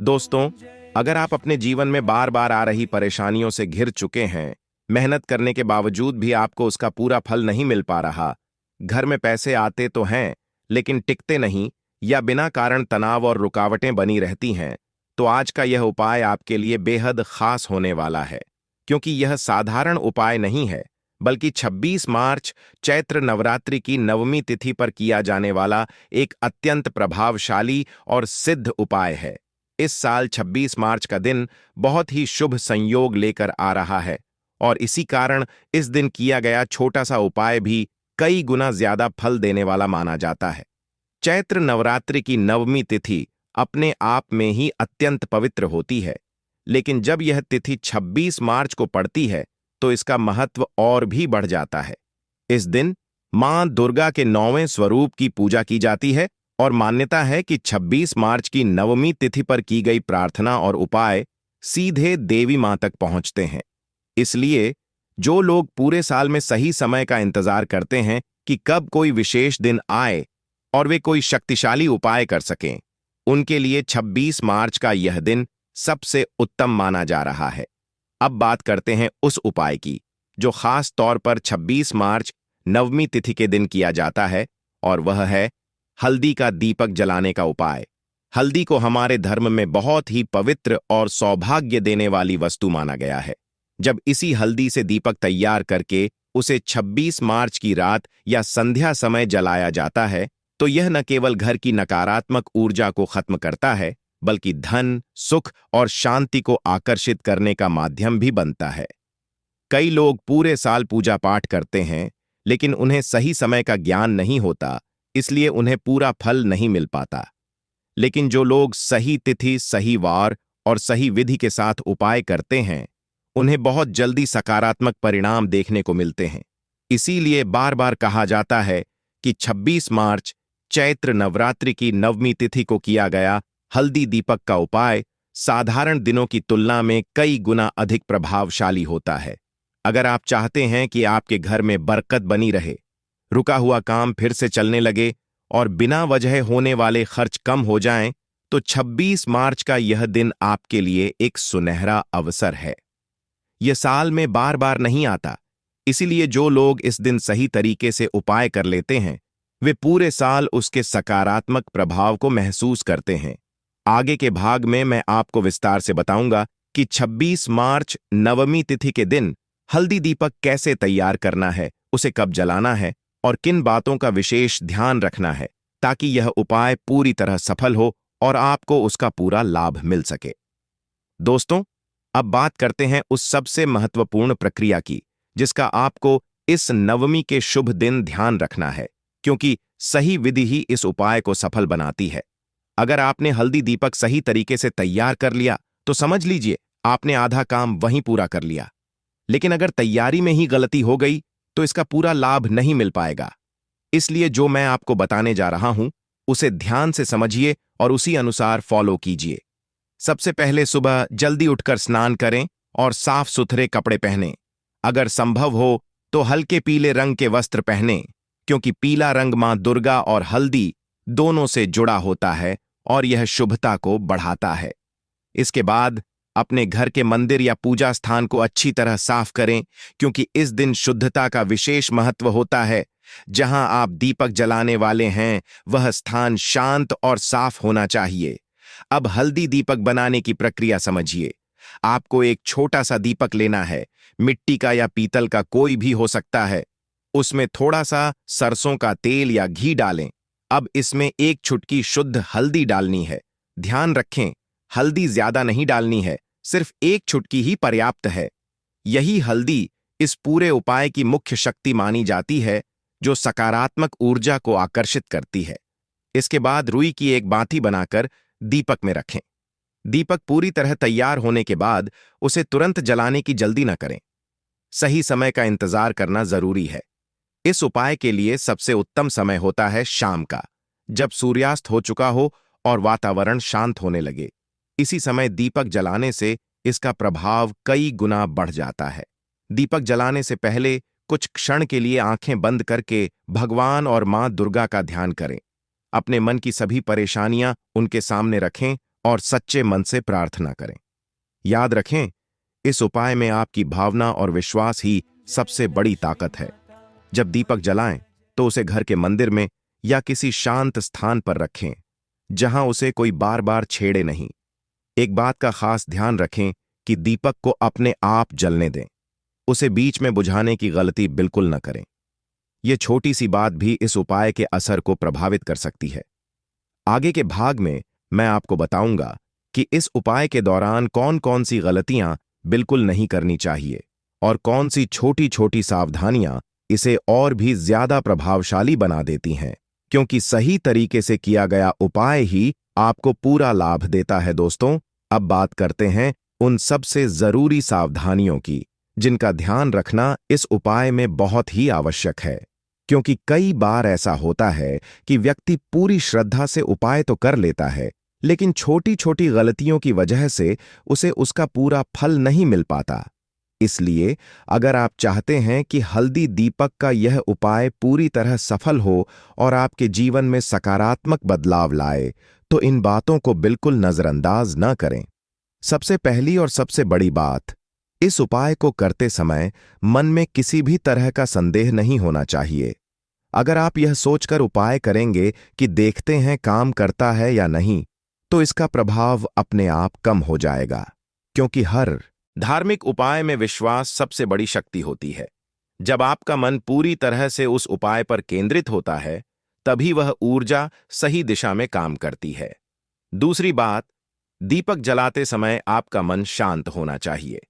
दोस्तों, अगर आप अपने जीवन में बार बार आ रही परेशानियों से घिर चुके हैं, मेहनत करने के बावजूद भी आपको उसका पूरा फल नहीं मिल पा रहा, घर में पैसे आते तो हैं लेकिन टिकते नहीं, या बिना कारण तनाव और रुकावटें बनी रहती हैं, तो आज का यह उपाय आपके लिए बेहद खास होने वाला है। क्योंकि यह साधारण उपाय नहीं है, बल्कि 26 मार्च चैत्र नवरात्रि की नवमी तिथि पर किया जाने वाला एक अत्यंत प्रभावशाली और सिद्ध उपाय है। इस साल 26 मार्च का दिन बहुत ही शुभ संयोग लेकर आ रहा है, और इसी कारण इस दिन किया गया छोटा सा उपाय भी कई गुना ज्यादा फल देने वाला माना जाता है। चैत्र नवरात्रि की नवमी तिथि अपने आप में ही अत्यंत पवित्र होती है, लेकिन जब यह तिथि 26 मार्च को पड़ती है तो इसका महत्व और भी बढ़ जाता है। इस दिन मां दुर्गा के 9वें स्वरूप की पूजा की जाती है, और मान्यता है कि 26 मार्च की नवमी तिथि पर की गई प्रार्थना और उपाय सीधे देवी मां तक पहुंचते हैं। इसलिए जो लोग पूरे साल में सही समय का इंतजार करते हैं कि कब कोई विशेष दिन आए और वे कोई शक्तिशाली उपाय कर सकें, उनके लिए 26 मार्च का यह दिन सबसे उत्तम माना जा रहा है। अब बात करते हैं उस उपाय की जो खास तौर पर 26 मार्च नवमी तिथि के दिन किया जाता है, और वह है हल्दी का दीपक जलाने का उपाय। हल्दी को हमारे धर्म में बहुत ही पवित्र और सौभाग्य देने वाली वस्तु माना गया है। जब इसी हल्दी से दीपक तैयार करके उसे 26 मार्च की रात या संध्या समय जलाया जाता है, तो यह न केवल घर की नकारात्मक ऊर्जा को खत्म करता है, बल्कि धन, सुख और शांति को आकर्षित करने का माध्यम भी बनता है। कई लोग पूरे साल पूजा पाठ करते हैं, लेकिन उन्हें सही समय का ज्ञान नहीं होता, इसलिए उन्हें पूरा फल नहीं मिल पाता। लेकिन जो लोग सही तिथि, सही वार और सही विधि के साथ उपाय करते हैं, उन्हें बहुत जल्दी सकारात्मक परिणाम देखने को मिलते हैं। इसीलिए बार बार कहा जाता है कि 26 मार्च चैत्र नवरात्रि की नवमी तिथि को किया गया हल्दी दीपक का उपाय साधारण दिनों की तुलना में कई गुना अधिक प्रभावशाली होता है। अगर आप चाहते हैं कि आपके घर में बरकत बनी रहे, रुका हुआ काम फिर से चलने लगे और बिना वजह होने वाले खर्च कम हो जाएं, तो 26 मार्च का यह दिन आपके लिए एक सुनहरा अवसर है। यह साल में बार बार नहीं आता, इसीलिए जो लोग इस दिन सही तरीके से उपाय कर लेते हैं, वे पूरे साल उसके सकारात्मक प्रभाव को महसूस करते हैं। आगे के भाग में मैं आपको विस्तार से बताऊंगा कि 26 मार्च नवमी तिथि के दिन हल्दी दीपक कैसे तैयार करना है, उसे कब जलाना है और किन बातों का विशेष ध्यान रखना है, ताकि यह उपाय पूरी तरह सफल हो और आपको उसका पूरा लाभ मिल सके। दोस्तों, अब बात करते हैं उस सबसे महत्वपूर्ण प्रक्रिया की, जिसका आपको इस नवमी के शुभ दिन ध्यान रखना है, क्योंकि सही विधि ही इस उपाय को सफल बनाती है। अगर आपने हल्दी दीपक सही तरीके से तैयार कर लिया, तो समझ लीजिए आपने आधा काम वहीं पूरा कर लिया। लेकिन अगर तैयारी में ही गलती हो गई, तो इसका पूरा लाभ नहीं मिल पाएगा। इसलिए जो मैं आपको बताने जा रहा हूं, उसे ध्यान से समझिए और उसी अनुसार फॉलो कीजिए। सबसे पहले सुबह जल्दी उठकर स्नान करें और साफ सुथरे कपड़े पहनें। अगर संभव हो तो हल्के पीले रंग के वस्त्र पहनें, क्योंकि पीला रंग मां दुर्गा और हल्दी दोनों से जुड़ा होता है और यह शुभता को बढ़ाता है। इसके बाद अपने घर के मंदिर या पूजा स्थान को अच्छी तरह साफ करें, क्योंकि इस दिन शुद्धता का विशेष महत्व होता है। जहां आप दीपक जलाने वाले हैं, वह स्थान शांत और साफ होना चाहिए। अब हल्दी दीपक बनाने की प्रक्रिया समझिए। आपको एक छोटा सा दीपक लेना है, मिट्टी का या पीतल का कोई भी हो सकता है। उसमें थोड़ा सा सरसों का तेल या घी डालें। अब इसमें एक चुटकी शुद्ध हल्दी डालनी है। ध्यान रखें, हल्दी ज्यादा नहीं डालनी है, सिर्फ एक चुटकी ही पर्याप्त है। यही हल्दी इस पूरे उपाय की मुख्य शक्ति मानी जाती है, जो सकारात्मक ऊर्जा को आकर्षित करती है। इसके बाद रुई की एक बाती बनाकर दीपक में रखें। दीपक पूरी तरह तैयार होने के बाद उसे तुरंत जलाने की जल्दी न करें। सही समय का इंतजार करना जरूरी है। इस उपाय के लिए सबसे उत्तम समय होता है शाम का, जब सूर्यास्त हो चुका हो और वातावरण शांत होने लगे। इसी समय दीपक जलाने से इसका प्रभाव कई गुना बढ़ जाता है। दीपक जलाने से पहले कुछ क्षण के लिए आंखें बंद करके भगवान और मां दुर्गा का ध्यान करें। अपने मन की सभी परेशानियां उनके सामने रखें और सच्चे मन से प्रार्थना करें। याद रखें, इस उपाय में आपकी भावना और विश्वास ही सबसे बड़ी ताकत है। जब दीपक जलाएं तो उसे घर के मंदिर में या किसी शांत स्थान पर रखें, जहां उसे कोई बार बार छेड़े नहीं। एक बात का खास ध्यान रखें कि दीपक को अपने आप जलने दें, उसे बीच में बुझाने की गलती बिल्कुल न करें। यह छोटी सी बात भी इस उपाय के असर को प्रभावित कर सकती है। आगे के भाग में मैं आपको बताऊंगा कि इस उपाय के दौरान कौन कौन सी गलतियां बिल्कुल नहीं करनी चाहिए और कौन सी छोटी छोटी सावधानियां इसे और भी ज्यादा प्रभावशाली बना देती हैं, क्योंकि सही तरीके से किया गया उपाय ही आपको पूरा लाभ देता है। दोस्तों, अब बात करते हैं उन सबसे जरूरी सावधानियों की, जिनका ध्यान रखना इस उपाय में बहुत ही आवश्यक है। क्योंकि कई बार ऐसा होता है कि व्यक्ति पूरी श्रद्धा से उपाय तो कर लेता है, लेकिन छोटी छोटी गलतियों की वजह से उसे उसका पूरा फल नहीं मिल पाता। इसलिए अगर आप चाहते हैं कि हल्दी दीपक का यह उपाय पूरी तरह सफल हो और आपके जीवन में सकारात्मक बदलाव लाए, तो इन बातों को बिल्कुल नजरअंदाज न करें। सबसे पहली और सबसे बड़ी बात, इस उपाय को करते समय मन में किसी भी तरह का संदेह नहीं होना चाहिए। अगर आप यह सोचकर उपाय करेंगे कि देखते हैं काम करता है या नहीं, तो इसका प्रभाव अपने आप कम हो जाएगा। क्योंकि हर धार्मिक उपाय में विश्वास सबसे बड़ी शक्ति होती है। जब आपका मन पूरी तरह से उस उपाय पर केंद्रित होता है, तभी वह ऊर्जा सही दिशा में काम करती है। दूसरी बात, दीपक जलाते समय आपका मन शांत होना चाहिए।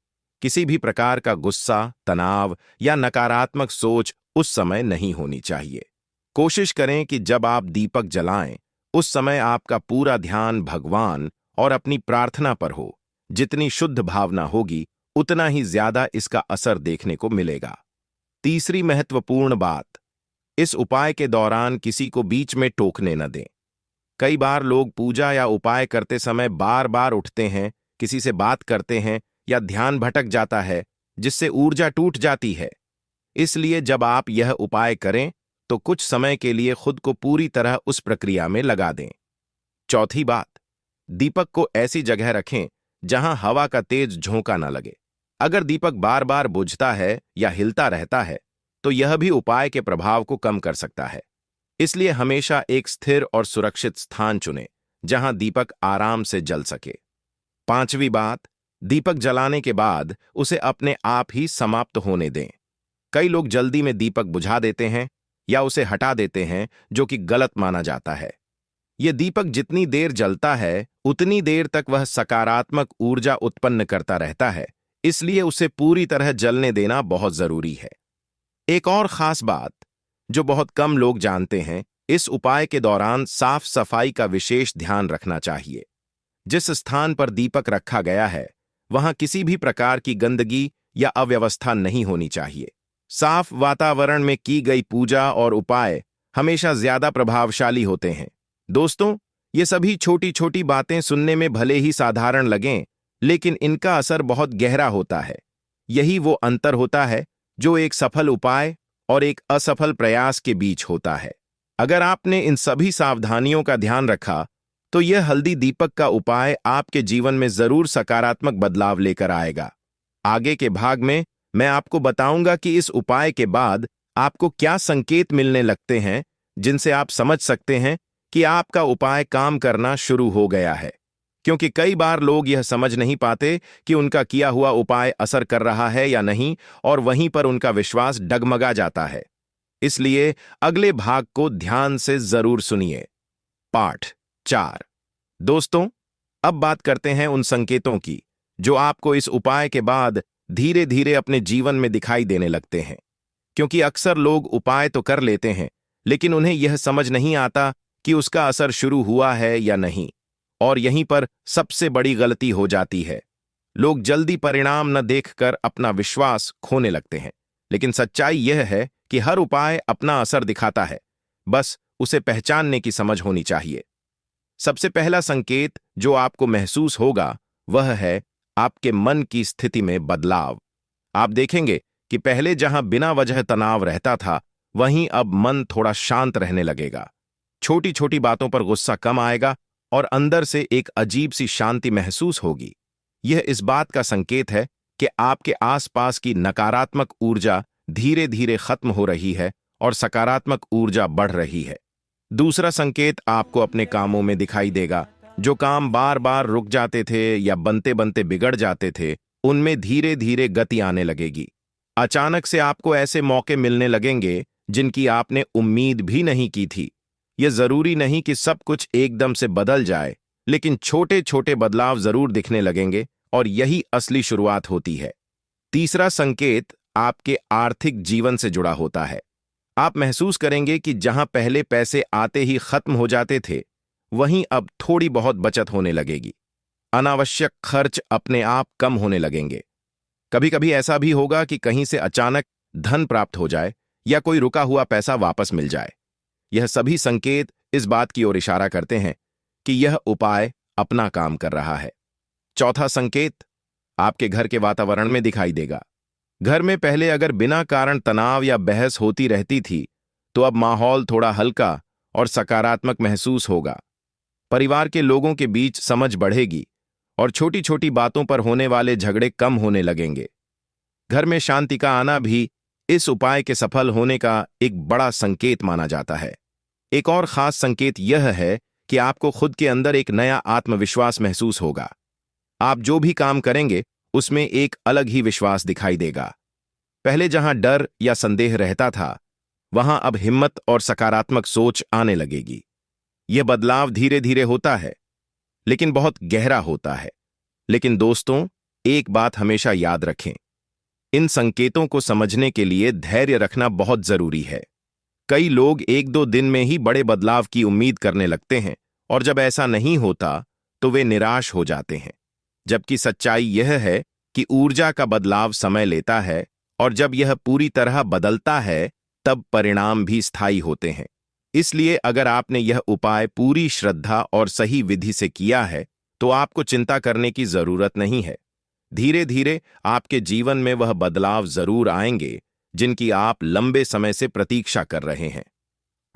किसी भी प्रकार का गुस्सा, तनाव या नकारात्मक सोच उस समय नहीं होनी चाहिए। कोशिश करें कि जब आप दीपक जलाएं, उस समय आपका पूरा ध्यान भगवान और अपनी प्रार्थना पर हो। जितनी शुद्ध भावना होगी, उतना ही ज्यादा इसका असर देखने को मिलेगा। तीसरी महत्वपूर्ण बात, इस उपाय के दौरान किसी को बीच में टोकने न दें। कई बार लोग पूजा या उपाय करते समय बार बार उठते हैं, किसी से बात करते हैं या ध्यान भटक जाता है, जिससे ऊर्जा टूट जाती है। इसलिए जब आप यह उपाय करें, तो कुछ समय के लिए खुद को पूरी तरह उस प्रक्रिया में लगा दें। चौथी बात, दीपक को ऐसी जगह रखें जहां हवा का तेज झोंका न लगे। अगर दीपक बार बार बुझता है या हिलता रहता है, तो यह भी उपाय के प्रभाव को कम कर सकता है। इसलिए हमेशा एक स्थिर और सुरक्षित स्थान चुनें, जहां दीपक आराम से जल सके। पांचवी बात, दीपक जलाने के बाद उसे अपने आप ही समाप्त होने दें। कई लोग जल्दी में दीपक बुझा देते हैं या उसे हटा देते हैं, जो कि गलत माना जाता है। यह दीपक जितनी देर जलता है, उतनी देर तक वह सकारात्मक ऊर्जा उत्पन्न करता रहता है, इसलिए उसे पूरी तरह जलने देना बहुत जरूरी है। एक और खास बात जो बहुत कम लोग जानते हैं, इस उपाय के दौरान साफ सफाई का विशेष ध्यान रखना चाहिए। जिस स्थान पर दीपक रखा गया है, वहां किसी भी प्रकार की गंदगी या अव्यवस्था नहीं होनी चाहिए। साफ वातावरण में की गई पूजा और उपाय हमेशा ज्यादा प्रभावशाली होते हैं। दोस्तों, ये सभी छोटी छोटी बातें सुनने में भले ही साधारण लगें, लेकिन इनका असर बहुत गहरा होता है। यही वो अंतर होता है जो एक सफल उपाय और एक असफल प्रयास के बीच होता है। अगर आपने इन सभी सावधानियों का ध्यान रखा, तो यह हल्दी दीपक का उपाय आपके जीवन में जरूर सकारात्मक बदलाव लेकर आएगा। आगे के भाग में मैं आपको बताऊंगा कि इस उपाय के बाद आपको क्या संकेत मिलने लगते हैं, जिनसे आप समझ सकते हैं कि आपका उपाय काम करना शुरू हो गया है। क्योंकि कई बार लोग यह समझ नहीं पाते कि उनका किया हुआ उपाय असर कर रहा है या नहीं, और वहीं पर उनका विश्वास डगमगा जाता है। इसलिए अगले भाग को ध्यान से जरूर सुनिए। पाठ 4। दोस्तों, अब बात करते हैं उन संकेतों की जो आपको इस उपाय के बाद धीरे धीरे अपने जीवन में दिखाई देने लगते हैं। क्योंकि अक्सर लोग उपाय तो कर लेते हैं, लेकिन उन्हें यह समझ नहीं आता कि उसका असर शुरू हुआ है या नहीं, और यहीं पर सबसे बड़ी गलती हो जाती है। लोग जल्दी परिणाम न देखकर अपना विश्वास खोने लगते हैं, लेकिन सच्चाई यह है कि हर उपाय अपना असर दिखाता है, बस उसे पहचानने की समझ होनी चाहिए। सबसे पहला संकेत जो आपको महसूस होगा, वह है आपके मन की स्थिति में बदलाव। आप देखेंगे कि पहले जहां बिना वजह तनाव रहता था, वहीं अब मन थोड़ा शांत रहने लगेगा। छोटी छोटी बातों पर गुस्सा कम आएगा और अंदर से एक अजीब सी शांति महसूस होगी। यह इस बात का संकेत है कि आपके आसपास की नकारात्मक ऊर्जा धीरे धीरे खत्म हो रही है और सकारात्मक ऊर्जा बढ़ रही है। दूसरा संकेत आपको अपने कामों में दिखाई देगा। जो काम बार बार रुक जाते थे या बनते बनते बिगड़ जाते थे, उनमें धीरे धीरे गति आने लगेगी। अचानक से आपको ऐसे मौके मिलने लगेंगे जिनकी आपने उम्मीद भी नहीं की थी। यह जरूरी नहीं कि सब कुछ एकदम से बदल जाए, लेकिन छोटे छोटे बदलाव जरूर दिखने लगेंगे और यही असली शुरुआत होती है। तीसरा संकेत आपके आर्थिक जीवन से जुड़ा होता है। आप महसूस करेंगे कि जहां पहले पैसे आते ही खत्म हो जाते थे, वहीं अब थोड़ी बहुत बचत होने लगेगी। अनावश्यक खर्च अपने आप कम होने लगेंगे। कभी कभी ऐसा भी होगा कि कहीं से अचानक धन प्राप्त हो जाए या कोई रुका हुआ पैसा वापस मिल जाए। यह सभी संकेत इस बात की ओर इशारा करते हैं कि यह उपाय अपना काम कर रहा है। चौथा संकेत आपके घर के वातावरण में दिखाई देगा। घर में पहले अगर बिना कारण तनाव या बहस होती रहती थी, तो अब माहौल थोड़ा हल्का और सकारात्मक महसूस होगा। परिवार के लोगों के बीच समझ बढ़ेगी और छोटी छोटी बातों पर होने वाले झगड़े कम होने लगेंगे। घर में शांति का आना भी इस उपाय के सफल होने का एक बड़ा संकेत माना जाता है। एक और खास संकेत यह है कि आपको खुद के अंदर एक नया आत्मविश्वास महसूस होगा। आप जो भी काम करेंगे उसमें एक अलग ही विश्वास दिखाई देगा। पहले जहां डर या संदेह रहता था, वहां अब हिम्मत और सकारात्मक सोच आने लगेगी। यह बदलाव धीरे धीरे होता है, लेकिन बहुत गहरा होता है। लेकिन दोस्तों, एक बात हमेशा याद रखें, इन संकेतों को समझने के लिए धैर्य रखना बहुत जरूरी है। कई लोग एक दो दिन में ही बड़े बदलाव की उम्मीद करने लगते हैं और जब ऐसा नहीं होता तो वे निराश हो जाते हैं। जबकि सच्चाई यह है कि ऊर्जा का बदलाव समय लेता है और जब यह पूरी तरह बदलता है तब परिणाम भी स्थायी होते हैं। इसलिए अगर आपने यह उपाय पूरी श्रद्धा और सही विधि से किया है तो आपको चिंता करने की जरूरत नहीं है। धीरे धीरे आपके जीवन में वह बदलाव जरूर आएंगे जिनकी आप लंबे समय से प्रतीक्षा कर रहे हैं।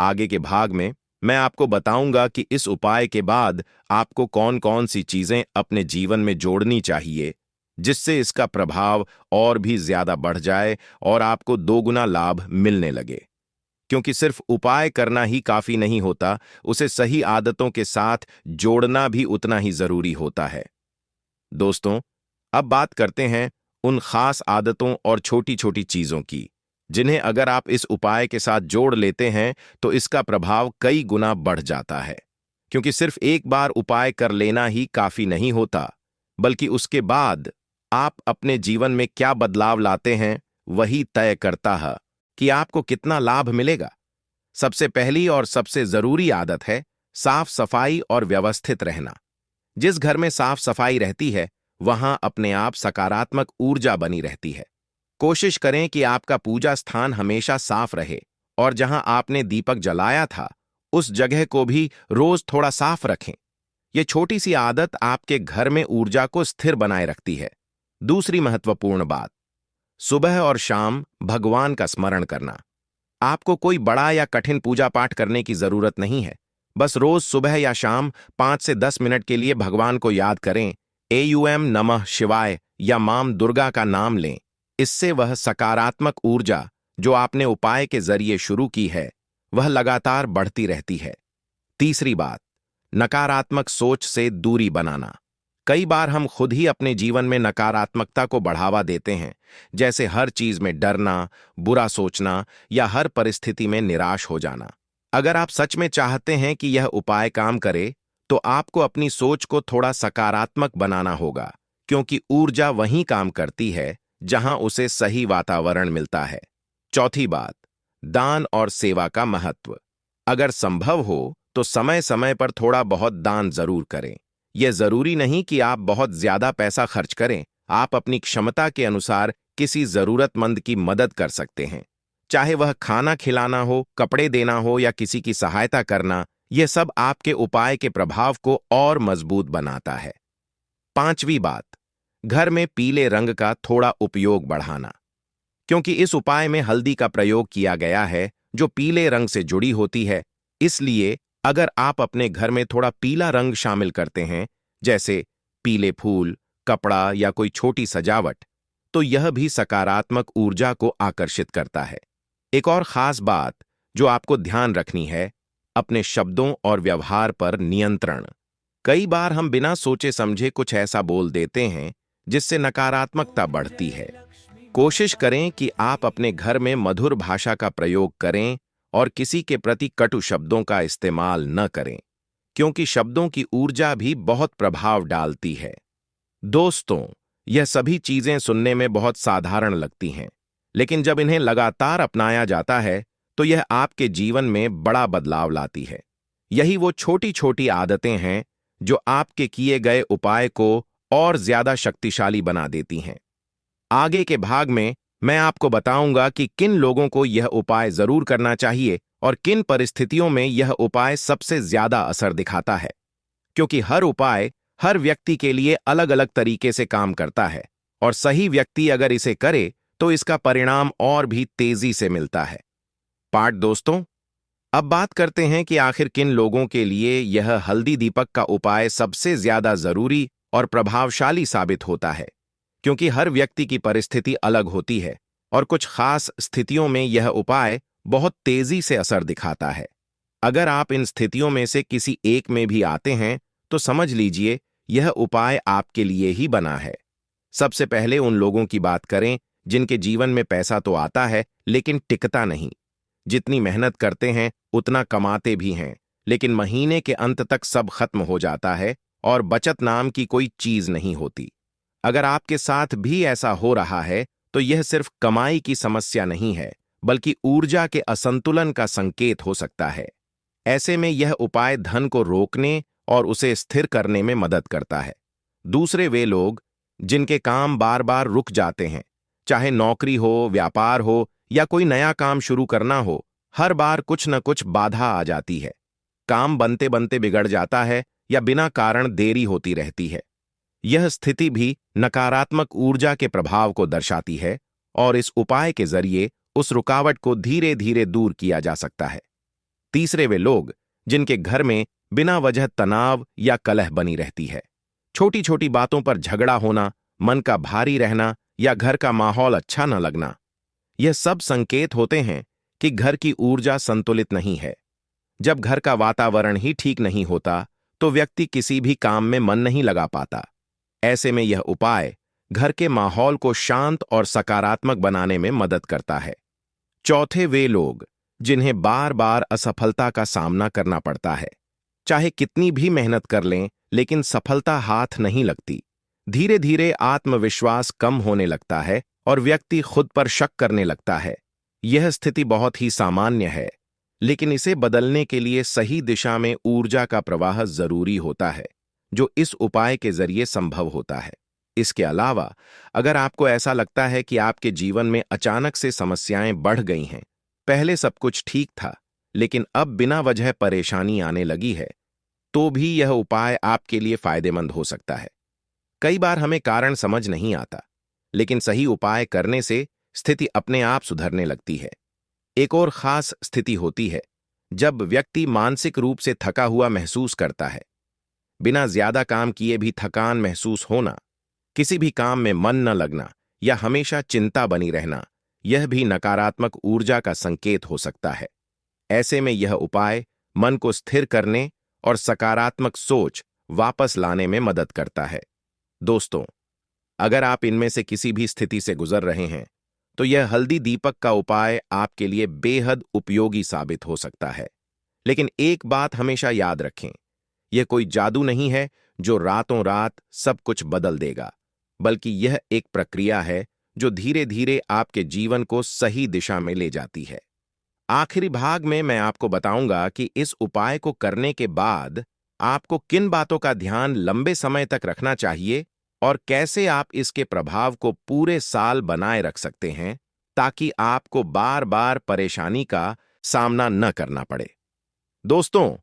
आगे के भाग में मैं आपको बताऊंगा कि इस उपाय के बाद आपको कौन कौन सी चीजें अपने जीवन में जोड़नी चाहिए, जिससे इसका प्रभाव और भी ज्यादा बढ़ जाए और आपको दोगुना लाभ मिलने लगे। क्योंकि सिर्फ उपाय करना ही काफी नहीं होता, उसे सही आदतों के साथ जोड़ना भी उतना ही जरूरी होता है। दोस्तों, अब बात करते हैं उन खास आदतों और छोटी छोटी चीजों की, जिन्हें अगर आप इस उपाय के साथ जोड़ लेते हैं तो इसका प्रभाव कई गुना बढ़ जाता है। क्योंकि सिर्फ एक बार उपाय कर लेना ही काफी नहीं होता, बल्कि उसके बाद आप अपने जीवन में क्या बदलाव लाते हैं वही तय करता है कि आपको कितना लाभ मिलेगा। सबसे पहली और सबसे जरूरी आदत है साफ सफाई और व्यवस्थित रहना। जिस घर में साफ सफाई रहती है, वहां अपने आप सकारात्मक ऊर्जा बनी रहती है। कोशिश करें कि आपका पूजा स्थान हमेशा साफ रहे और जहां आपने दीपक जलाया था, उस जगह को भी रोज थोड़ा साफ रखें। यह छोटी सी आदत आपके घर में ऊर्जा को स्थिर बनाए रखती है। दूसरी महत्वपूर्ण बात, सुबह और शाम भगवान का स्मरण करना। आपको कोई बड़ा या कठिन पूजा पाठ करने की जरूरत नहीं है। बस रोज सुबह या शाम 5 से 10 मिनट के लिए भगवान को याद करें। एयूएम नमः शिवाय या मां दुर्गा का नाम लें। इससे वह सकारात्मक ऊर्जा जो आपने उपाय के जरिए शुरू की है, वह लगातार बढ़ती रहती है। तीसरी बात, नकारात्मक सोच से दूरी बनाना। कई बार हम खुद ही अपने जीवन में नकारात्मकता को बढ़ावा देते हैं, जैसे हर चीज में डरना, बुरा सोचना या हर परिस्थिति में निराश हो जाना। अगर आप सच में चाहते हैं कि यह उपाय काम करे, तो आपको अपनी सोच को थोड़ा सकारात्मक बनाना होगा, क्योंकि ऊर्जा वहीं काम करती है जहां उसे सही वातावरण मिलता है। चौथी बात, दान और सेवा का महत्व। अगर संभव हो तो समय समय पर थोड़ा बहुत दान जरूर करें। यह जरूरी नहीं कि आप बहुत ज्यादा पैसा खर्च करें। आप अपनी क्षमता के अनुसार किसी जरूरतमंद की मदद कर सकते हैं। चाहे वह खाना खिलाना हो, कपड़े देना हो या किसी की सहायता करना, यह सब आपके उपाय के प्रभाव को और मजबूत बनाता है। पांचवी बात, घर में पीले रंग का थोड़ा उपयोग बढ़ाना। क्योंकि इस उपाय में हल्दी का प्रयोग किया गया है, जो पीले रंग से जुड़ी होती है, इसलिए अगर आप अपने घर में थोड़ा पीला रंग शामिल करते हैं, जैसे पीले फूल, कपड़ा या कोई छोटी सजावट, तो यह भी सकारात्मक ऊर्जा को आकर्षित करता है। एक और खास बात जो आपको ध्यान रखनी है, अपने शब्दों और व्यवहार पर नियंत्रण। कई बार हम बिना सोचे समझे कुछ ऐसा बोल देते हैं जिससे नकारात्मकता बढ़ती है। कोशिश करें कि आप अपने घर में मधुर भाषा का प्रयोग करें और किसी के प्रति कटु शब्दों का इस्तेमाल न करें, क्योंकि शब्दों की ऊर्जा भी बहुत प्रभाव डालती है। दोस्तों, यह सभी चीजें सुनने में बहुत साधारण लगती हैं, लेकिन जब इन्हें लगातार अपनाया जाता है, तो यह आपके जीवन में बड़ा बदलाव लाती है। यही वो छोटी छोटी आदतें हैं जो आपके किए गए उपाय को और ज्यादा शक्तिशाली बना देती हैं। आगे के भाग में मैं आपको बताऊंगा कि किन लोगों को यह उपाय जरूर करना चाहिए और किन परिस्थितियों में यह उपाय सबसे ज्यादा असर दिखाता है, क्योंकि हर उपाय हर व्यक्ति के लिए अलग अलग तरीके से काम करता है और सही व्यक्ति अगर इसे करे तो इसका परिणाम और भी तेजी से मिलता है। पाठ दोस्तों, अब बात करते हैं कि आखिर किन लोगों के लिए यह हल्दी दीपक का उपाय सबसे ज्यादा जरूरी और प्रभावशाली साबित होता है, क्योंकि हर व्यक्ति की परिस्थिति अलग होती है और कुछ खास स्थितियों में यह उपाय बहुत तेजी से असर दिखाता है। अगर आप इन स्थितियों में से किसी एक में भी आते हैं तो समझ लीजिए यह उपाय आपके लिए ही बना है। सबसे पहले उन लोगों की बात करें जिनके जीवन में पैसा तो आता है लेकिन टिकता नहीं। जितनी मेहनत करते हैं उतना कमाते भी हैं, लेकिन महीने के अंत तक सब खत्म हो जाता है और बचत नाम की कोई चीज नहीं होती। अगर आपके साथ भी ऐसा हो रहा है तो यह सिर्फ कमाई की समस्या नहीं है, बल्कि ऊर्जा के असंतुलन का संकेत हो सकता है। ऐसे में यह उपाय धन को रोकने और उसे स्थिर करने में मदद करता है। दूसरे वे लोग जिनके काम बार बार रुक जाते हैं, चाहे नौकरी हो, व्यापार हो या कोई नया काम शुरू करना हो, हर बार कुछ न कुछ बाधा आ जाती है। काम बनते बनते बिगड़ जाता है या बिना कारण देरी होती रहती है। यह स्थिति भी नकारात्मक ऊर्जा के प्रभाव को दर्शाती है और इस उपाय के जरिए उस रुकावट को धीरे धीरे दूर किया जा सकता है। तीसरे वे लोग जिनके घर में बिना वजह तनाव या कलह बनी रहती है। छोटी छोटी बातों पर झगड़ा होना, मन का भारी रहना या घर का माहौल अच्छा न लगना, यह सब संकेत होते हैं कि घर की ऊर्जा संतुलित नहीं है। जब घर का वातावरण ही ठीक नहीं होता तो व्यक्ति किसी भी काम में मन नहीं लगा पाता। ऐसे में यह उपाय घर के माहौल को शांत और सकारात्मक बनाने में मदद करता है। चौथे वे लोग जिन्हें बार बार असफलता का सामना करना पड़ता है। चाहे कितनी भी मेहनत कर लें, लेकिन सफलता हाथ नहीं लगती। धीरे धीरे आत्मविश्वास कम होने लगता है और व्यक्ति खुद पर शक करने लगता है। यह स्थिति बहुत ही सामान्य है, लेकिन इसे बदलने के लिए सही दिशा में ऊर्जा का प्रवाह जरूरी होता है, जो इस उपाय के जरिए संभव होता है। इसके अलावा अगर आपको ऐसा लगता है कि आपके जीवन में अचानक से समस्याएं बढ़ गई हैं, पहले सब कुछ ठीक था लेकिन अब बिना वजह परेशानी आने लगी है, तो भी यह उपाय आपके लिए फायदेमंद हो सकता है। कई बार हमें कारण समझ नहीं आता, लेकिन सही उपाय करने से स्थिति अपने आप सुधरने लगती है। एक और खास स्थिति होती है जब व्यक्ति मानसिक रूप से थका हुआ महसूस करता है। बिना ज्यादा काम किए भी थकान महसूस होना, किसी भी काम में मन न लगना या हमेशा चिंता बनी रहना, यह भी नकारात्मक ऊर्जा का संकेत हो सकता है। ऐसे में यह उपाय मन को स्थिर करने और सकारात्मक सोच वापस लाने में मदद करता है। दोस्तों, अगर आप इनमें से किसी भी स्थिति से गुजर रहे हैं तो यह हल्दी दीपक का उपाय आपके लिए बेहद उपयोगी साबित हो सकता है। लेकिन एक बात हमेशा याद रखें, यह कोई जादू नहीं है जो रातों रात सब कुछ बदल देगा, बल्कि यह एक प्रक्रिया है जो धीरे धीरे आपके जीवन को सही दिशा में ले जाती है। आखिरी भाग में मैं आपको बताऊंगा कि इस उपाय को करने के बाद आपको किन बातों का ध्यान लंबे समय तक रखना चाहिए और कैसे आप इसके प्रभाव को पूरे साल बनाए रख सकते हैं, ताकि आपको बार बार परेशानी का सामना न करना पड़े। दोस्तों,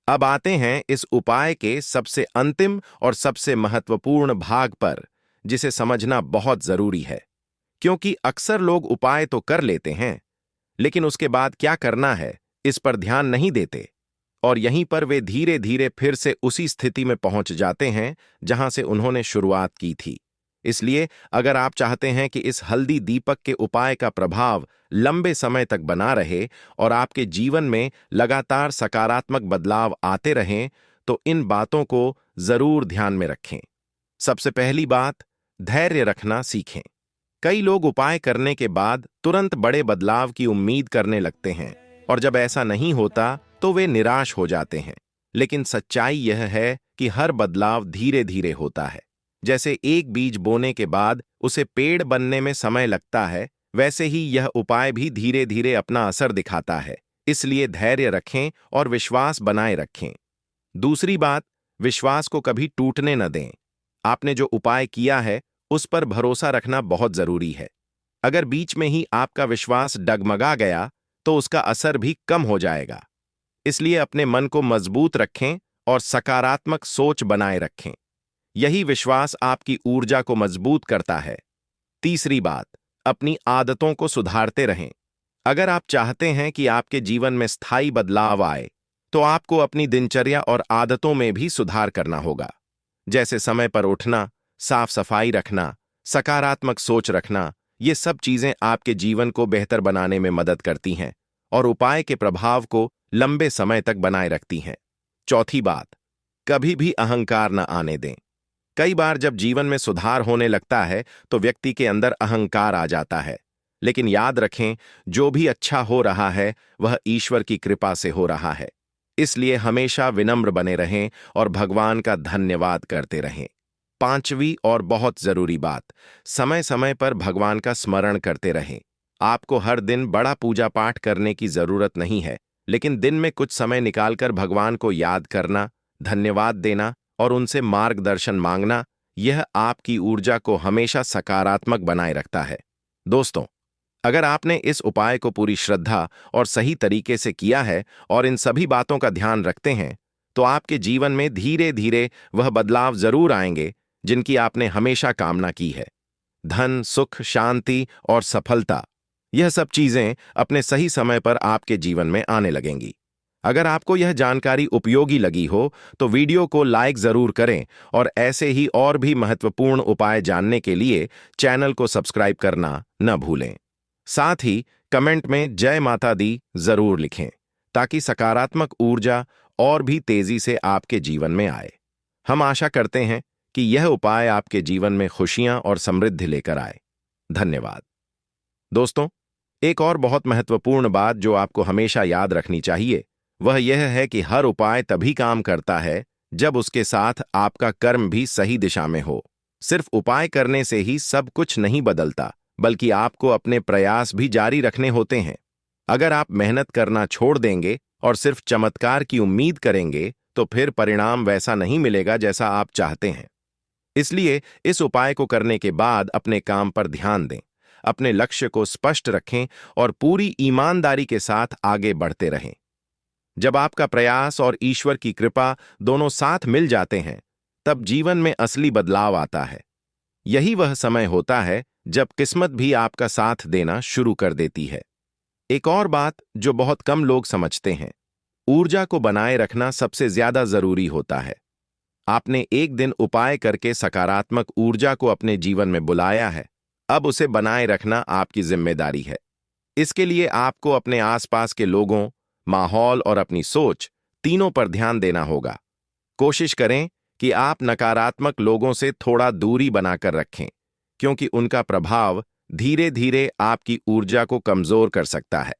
अब आते हैं इस उपाय के सबसे अंतिम और सबसे महत्वपूर्ण भाग पर, जिसे समझना बहुत जरूरी है, क्योंकि अक्सर लोग उपाय तो कर लेते हैं लेकिन उसके बाद क्या करना है इस पर ध्यान नहीं देते और यहीं पर वे धीरे धीरे फिर से उसी स्थिति में पहुंच जाते हैं जहां से उन्होंने शुरुआत की थी। इसलिए अगर आप चाहते हैं कि इस हल्दी दीपक के उपाय का प्रभाव लंबे समय तक बना रहे और आपके जीवन में लगातार सकारात्मक बदलाव आते रहें, तो इन बातों को जरूर ध्यान में रखें। सबसे पहली बात, धैर्य रखना सीखें। कई लोग उपाय करने के बाद तुरंत बड़े बदलाव की उम्मीद करने लगते हैं और जब ऐसा नहीं होता तो वे निराश हो जाते हैं। लेकिन सच्चाई यह है कि हर बदलाव धीरे धीरे होता है। जैसे एक बीज बोने के बाद उसे पेड़ बनने में समय लगता है, वैसे ही यह उपाय भी धीरे धीरे अपना असर दिखाता है। इसलिए धैर्य रखें और विश्वास बनाए रखें। दूसरी बात, विश्वास को कभी टूटने न दें। आपने जो उपाय किया है उस पर भरोसा रखना बहुत जरूरी है। अगर बीच में ही आपका विश्वास डगमगा गया तो उसका असर भी कम हो जाएगा। इसलिए अपने मन को मजबूत रखें और सकारात्मक सोच बनाए रखें। यही विश्वास आपकी ऊर्जा को मजबूत करता है। तीसरी बात, अपनी आदतों को सुधारते रहें। अगर आप चाहते हैं कि आपके जीवन में स्थायी बदलाव आए, तो आपको अपनी दिनचर्या और आदतों में भी सुधार करना होगा। जैसे समय पर उठना, साफ सफाई रखना, सकारात्मक सोच रखना, ये सब चीजें आपके जीवन को बेहतर बनाने में मदद करती हैं और उपाय के प्रभाव को लंबे समय तक बनाए रखती हैं। चौथी बात, कभी भी अहंकार न आने दें। कई बार जब जीवन में सुधार होने लगता है तो व्यक्ति के अंदर अहंकार आ जाता है। लेकिन याद रखें, जो भी अच्छा हो रहा है वह ईश्वर की कृपा से हो रहा है। इसलिए हमेशा विनम्र बने रहें और भगवान का धन्यवाद करते रहें। पांचवी और बहुत जरूरी बात, समय समय पर भगवान का स्मरण करते रहें। आपको हर दिन बड़ा पूजा पाठ करने की जरूरत नहीं है, लेकिन दिन में कुछ समय निकालकर भगवान को याद करना, धन्यवाद देना और उनसे मार्गदर्शन मांगना, यह आपकी ऊर्जा को हमेशा सकारात्मक बनाए रखता है। दोस्तों, अगर आपने इस उपाय को पूरी श्रद्धा और सही तरीके से किया है और इन सभी बातों का ध्यान रखते हैं, तो आपके जीवन में धीरे धीरे वह बदलाव जरूर आएंगे जिनकी आपने हमेशा कामना की है। धन, सुख, शांति और सफलता, यह सब चीजें अपने सही समय पर आपके जीवन में आने लगेंगी। अगर आपको यह जानकारी उपयोगी लगी हो तो वीडियो को लाइक जरूर करें और ऐसे ही और भी महत्वपूर्ण उपाय जानने के लिए चैनल को सब्सक्राइब करना न भूलें। साथ ही कमेंट में जय माता दी जरूर लिखें ताकि सकारात्मक ऊर्जा और भी तेजी से आपके जीवन में आए। हम आशा करते हैं कि यह उपाय आपके जीवन में खुशियां और समृद्धि लेकर आए। धन्यवाद। दोस्तों, एक और बहुत महत्वपूर्ण बात जो आपको हमेशा याद रखनी चाहिए वह यह है कि हर उपाय तभी काम करता है जब उसके साथ आपका कर्म भी सही दिशा में हो। सिर्फ उपाय करने से ही सब कुछ नहीं बदलता, बल्कि आपको अपने प्रयास भी जारी रखने होते हैं। अगर आप मेहनत करना छोड़ देंगे और सिर्फ चमत्कार की उम्मीद करेंगे तो फिर परिणाम वैसा नहीं मिलेगा जैसा आप चाहते हैं। इसलिए इस उपाय को करने के बाद अपने काम पर ध्यान दें, अपने लक्ष्य को स्पष्ट रखें और पूरी ईमानदारी के साथ आगे बढ़ते रहें। जब आपका प्रयास और ईश्वर की कृपा दोनों साथ मिल जाते हैं, तब जीवन में असली बदलाव आता है। यही वह समय होता है जब किस्मत भी आपका साथ देना शुरू कर देती है। एक और बात जो बहुत कम लोग समझते हैं, ऊर्जा को बनाए रखना सबसे ज्यादा जरूरी होता है। आपने एक दिन उपाय करके सकारात्मक ऊर्जा को अपने जीवन में बुलाया है, अब उसे बनाए रखना आपकी जिम्मेदारी है। इसके लिए आपको अपने आसपास के लोगों, माहौल और अपनी सोच तीनों पर ध्यान देना होगा। कोशिश करें कि आप नकारात्मक लोगों से थोड़ा दूरी बनाकर रखें, क्योंकि उनका प्रभाव धीरे धीरे आपकी ऊर्जा को कमजोर कर सकता है।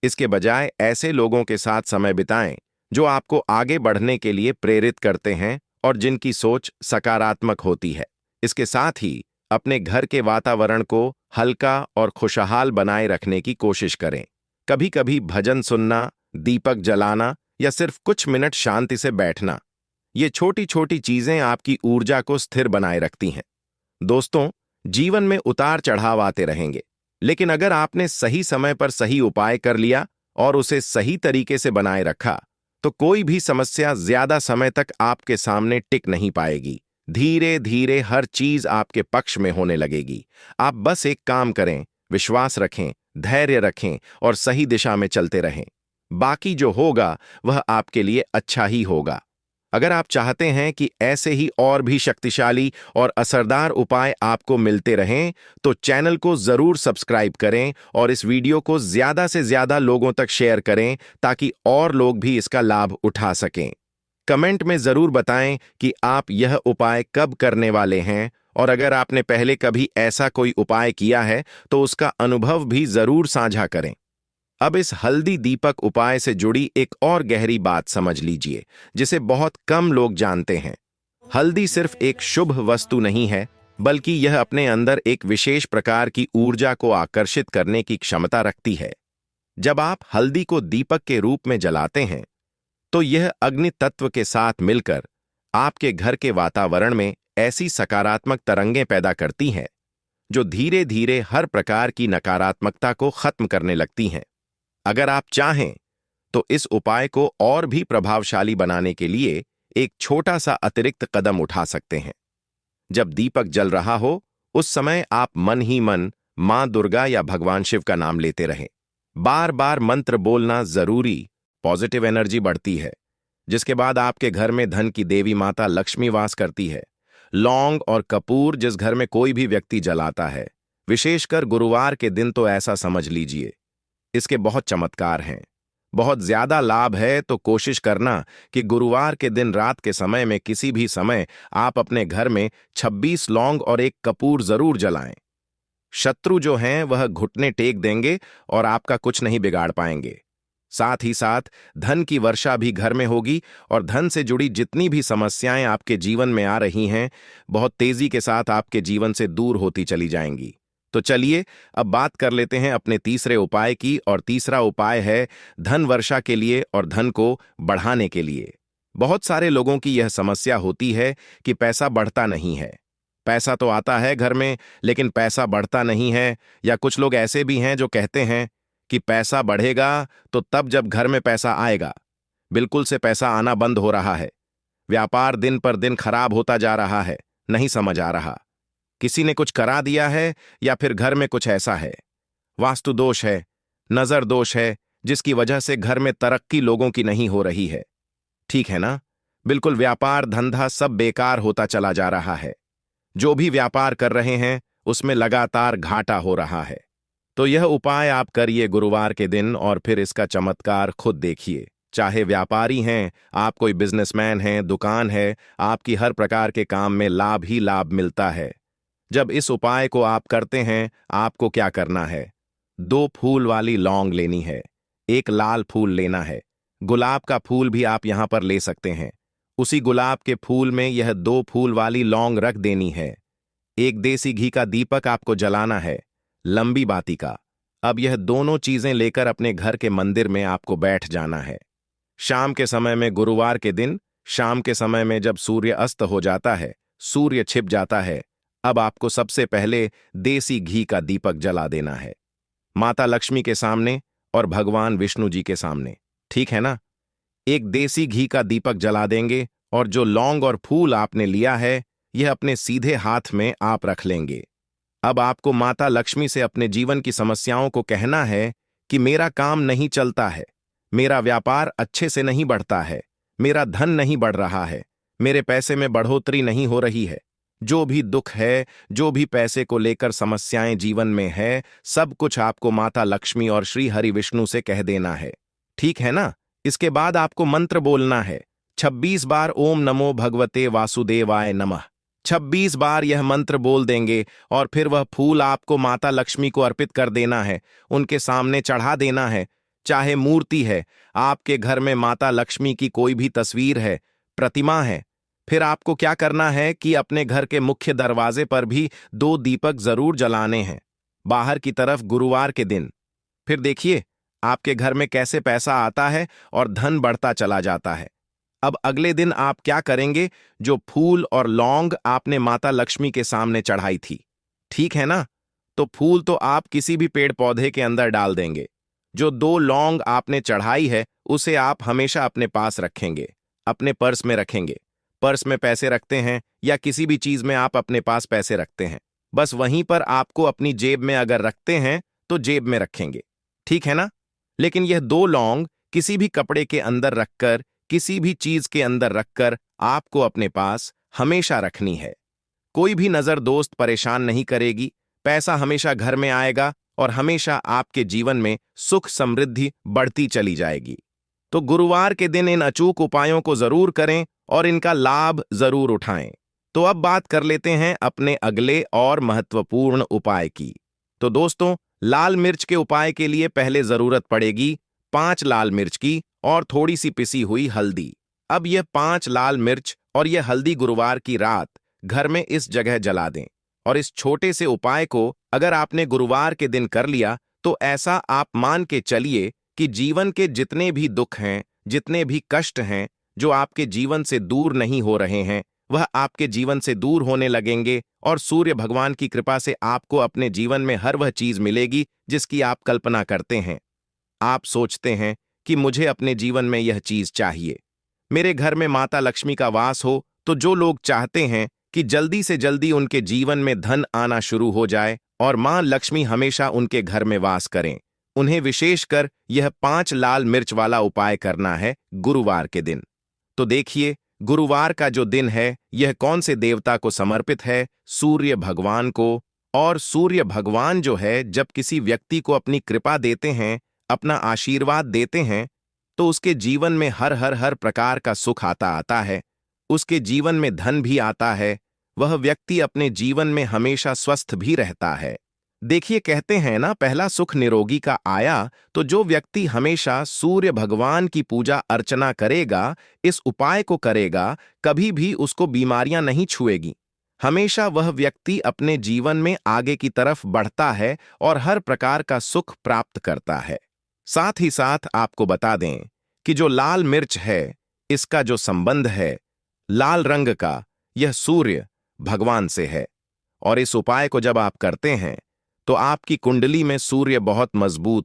इसके बजाय ऐसे लोगों के साथ समय बिताएं जो आपको आगे बढ़ने के लिए प्रेरित करते हैं और जिनकी सोच सकारात्मक होती है। इसके साथ ही अपने घर के वातावरण को हल्का और खुशहाल बनाए रखने की कोशिश करें। कभी कभी भजन सुनना, दीपक जलाना या सिर्फ कुछ मिनट शांति से बैठना, ये छोटी छोटी चीजें आपकी ऊर्जा को स्थिर बनाए रखती हैं। दोस्तों, जीवन में उतार चढ़ाव आते रहेंगे, लेकिन अगर आपने सही समय पर सही उपाय कर लिया और उसे सही तरीके से बनाए रखा, तो कोई भी समस्या ज्यादा समय तक आपके सामने टिक नहीं पाएगी। धीरे धीरे हर चीज आपके पक्ष में होने लगेगी। आप बस एक काम करें, विश्वास रखें, धैर्य रखें और सही दिशा में चलते रहें। बाकी जो होगा वह आपके लिए अच्छा ही होगा। अगर आप चाहते हैं कि ऐसे ही और भी शक्तिशाली और असरदार उपाय आपको मिलते रहें, तो चैनल को जरूर सब्सक्राइब करें और इस वीडियो को ज्यादा से ज्यादा लोगों तक शेयर करें ताकि और लोग भी इसका लाभ उठा सकें। कमेंट में जरूर बताएं कि आप यह उपाय कब करने वाले हैं, और अगर आपने पहले कभी ऐसा कोई उपाय किया है तो उसका अनुभव भी जरूर साझा करें। अब इस हल्दी दीपक उपाय से जुड़ी एक और गहरी बात समझ लीजिए, जिसे बहुत कम लोग जानते हैं। हल्दी सिर्फ एक शुभ वस्तु नहीं है, बल्कि यह अपने अंदर एक विशेष प्रकार की ऊर्जा को आकर्षित करने की क्षमता रखती है। जब आप हल्दी को दीपक के रूप में जलाते हैं, तो यह अग्नि तत्व के साथ मिलकर आपके घर के वातावरण में ऐसी सकारात्मक तरंगें पैदा करती हैं, जो धीरे धीरे हर प्रकार की नकारात्मकता को खत्म करने लगती हैं। अगर आप चाहें तो इस उपाय को और भी प्रभावशाली बनाने के लिए एक छोटा सा अतिरिक्त कदम उठा सकते हैं। जब दीपक जल रहा हो, उस समय आप मन ही मन मां दुर्गा या भगवान शिव का नाम लेते रहें। बार बार मंत्र बोलना जरूरी, पॉजिटिव एनर्जी बढ़ती है, जिसके बाद आपके घर में धन की देवी माता लक्ष्मी वास करती है। लौंग और कपूर जिस घर में कोई भी व्यक्ति जलाता है, विशेषकर गुरुवार के दिन, तो ऐसा समझ लीजिए इसके बहुत चमत्कार हैं, बहुत ज्यादा लाभ है। तो कोशिश करना कि गुरुवार के दिन रात के समय में किसी भी समय आप अपने घर में 26 लौंग और एक कपूर जरूर जलाएं। शत्रु जो हैं वह घुटने टेक देंगे और आपका कुछ नहीं बिगाड़ पाएंगे। साथ ही साथ धन की वर्षा भी घर में होगी और धन से जुड़ी जितनी भी समस्याएं आपके जीवन में आ रही हैं, बहुत तेजी के साथ आपके जीवन से दूर होती चली जाएंगी। तो चलिए अब बात कर लेते हैं अपने तीसरे उपाय की, और तीसरा उपाय है धन वर्षा के लिए और धन को बढ़ाने के लिए। बहुत सारे लोगों की यह समस्या होती है कि पैसा बढ़ता नहीं है। पैसा तो आता है घर में, लेकिन पैसा बढ़ता नहीं है। या कुछ लोग ऐसे भी हैं जो कहते हैं कि पैसा बढ़ेगा तो तब जब घर में पैसा आएगा। बिल्कुल से पैसा आना बंद हो रहा है। व्यापार दिन पर दिन खराब होता जा रहा है, नहीं समझ आ रहा। किसी ने कुछ करा दिया है या फिर घर में कुछ ऐसा है, वास्तु दोष है, नजर दोष है, जिसकी वजह से घर में तरक्की लोगों की नहीं हो रही है। ठीक है ना? बिल्कुल व्यापार धंधा सब बेकार होता चला जा रहा है। जो भी व्यापार कर रहे हैं उसमें लगातार घाटा हो रहा है। तो यह उपाय आप करिए गुरुवार के दिन और फिर इसका चमत्कार खुद देखिए। चाहे व्यापारी हैं, आप कोई बिजनेसमैन हैं, दुकान है, आपकी हर प्रकार के काम में लाभ ही लाभ मिलता है। जब इस उपाय को आप करते हैं, आपको क्या करना है? 2 फूल वाली लौंग लेनी है, एक लाल फूल लेना है, गुलाब का फूल भी आप यहां पर ले सकते हैं। उसी गुलाब के फूल में यह 2 फूल वाली लौंग रख देनी है। एक देसी घी का दीपक आपको जलाना है, लंबी बाती का। अब यह दोनों चीजें लेकर अपने घर के मंदिर में आपको बैठ जाना है। शाम के समय में, गुरुवार के दिन शाम के समय में जब सूर्य अस्त हो जाता है, सूर्य छिप जाता है, अब आपको सबसे पहले देसी घी का दीपक जला देना है, माता लक्ष्मी के सामने और भगवान विष्णु जी के सामने। ठीक है ना? एक देसी घी का दीपक जला देंगे और जो लौंग और फूल आपने लिया है, यह अपने सीधे हाथ में आप रख लेंगे। अब आपको माता लक्ष्मी से अपने जीवन की समस्याओं को कहना है कि मेरा काम नहीं चलता है, मेरा व्यापार अच्छे से नहीं बढ़ता है, मेरा धन नहीं बढ़ रहा है, मेरे पैसे में बढ़ोतरी नहीं हो रही है। जो भी दुख है, जो भी पैसे को लेकर समस्याएं जीवन में है, सब कुछ आपको माता लक्ष्मी और श्री हरि विष्णु से कह देना है। ठीक है ना? इसके बाद आपको मंत्र बोलना है 26 बार, ओम नमो भगवते वासुदेवाय नमः। 26 बार यह मंत्र बोल देंगे और फिर वह फूल आपको माता लक्ष्मी को अर्पित कर देना है, उनके सामने चढ़ा देना है। चाहे मूर्ति है, आपके घर में माता लक्ष्मी की कोई भी तस्वीर है, प्रतिमा है, फिर आपको क्या करना है कि अपने घर के मुख्य दरवाजे पर भी 2 दीपक जरूर जलाने हैं, बाहर की तरफ गुरुवार के दिन। फिर देखिए आपके घर में कैसे पैसा आता है और धन बढ़ता चला जाता है। अब अगले दिन आप क्या करेंगे? जो फूल और लौंग आपने माता लक्ष्मी के सामने चढ़ाई थी, ठीक है ना? तो फूल तो आप किसी भी पेड़ पौधे के अंदर डाल देंगे। जो 2 लौंग आपने चढ़ाई है, उसे आप हमेशा अपने पास रखेंगे, अपने पर्स में रखेंगे। पर्स में पैसे रखते हैं या किसी भी चीज में आप अपने पास पैसे रखते हैं, बस वहीं पर आपको अपनी जेब में अगर रखते हैं तो जेब में रखेंगे। ठीक है ना? लेकिन यह 2 लौंग किसी भी कपड़े के अंदर रखकर, किसी भी चीज के अंदर रखकर आपको अपने पास हमेशा रखनी है। कोई भी नजर दोस्त परेशान नहीं करेगी, पैसा हमेशा घर में आएगा और हमेशा आपके जीवन में सुख समृद्धि बढ़ती चली जाएगी। तो गुरुवार के दिन इन अचूक उपायों को जरूर करें और इनका लाभ जरूर उठाएं। तो अब बात कर लेते हैं अपने अगले और महत्वपूर्ण उपाय की। तो दोस्तों, लाल मिर्च के उपाय के लिए पहले जरूरत पड़ेगी 5 लाल मिर्च की और थोड़ी सी पिसी हुई हल्दी। अब यह 5 लाल मिर्च और यह हल्दी गुरुवार की रात घर में इस जगह जला दें। और इस छोटे से उपाय को अगर आपने गुरुवार के दिन कर लिया तो ऐसा आप मान के चलिए कि जीवन के जितने भी दुख हैं, जितने भी कष्ट हैं जो आपके जीवन से दूर नहीं हो रहे हैं, वह आपके जीवन से दूर होने लगेंगे और सूर्य भगवान की कृपा से आपको अपने जीवन में हर वह चीज मिलेगी जिसकी आप कल्पना करते हैं। आप सोचते हैं कि मुझे अपने जीवन में यह चीज चाहिए, मेरे घर में माता लक्ष्मी का वास हो। तो जो लोग चाहते हैं कि जल्दी से जल्दी उनके जीवन में धन आना शुरू हो जाए और मां लक्ष्मी हमेशा उनके घर में वास करें, उन्हें विशेषकर यह 5 लाल मिर्च वाला उपाय करना है गुरुवार के दिन। तो देखिए, गुरुवार का जो दिन है यह कौन से देवता को समर्पित है? सूर्य भगवान को। और सूर्य भगवान जो है, जब किसी व्यक्ति को अपनी कृपा देते हैं, अपना आशीर्वाद देते हैं, तो उसके जीवन में हर प्रकार का सुख आता है, उसके जीवन में धन भी आता है, वह व्यक्ति अपने जीवन में हमेशा स्वस्थ भी रहता है। देखिए, कहते हैं ना, पहला सुख निरोगी का आया। तो जो व्यक्ति हमेशा सूर्य भगवान की पूजा अर्चना करेगा, इस उपाय को करेगा, कभी भी उसको बीमारियां नहीं छुएगी। हमेशा वह व्यक्ति अपने जीवन में आगे की तरफ बढ़ता है और हर प्रकार का सुख प्राप्त करता है। साथ ही साथ आपको बता दें कि जो लाल मिर्च है, इसका जो संबंध है लाल रंग का, यह सूर्य भगवान से है। और इस उपाय को जब आप करते हैं तो आपकी कुंडली में सूर्य बहुत मजबूत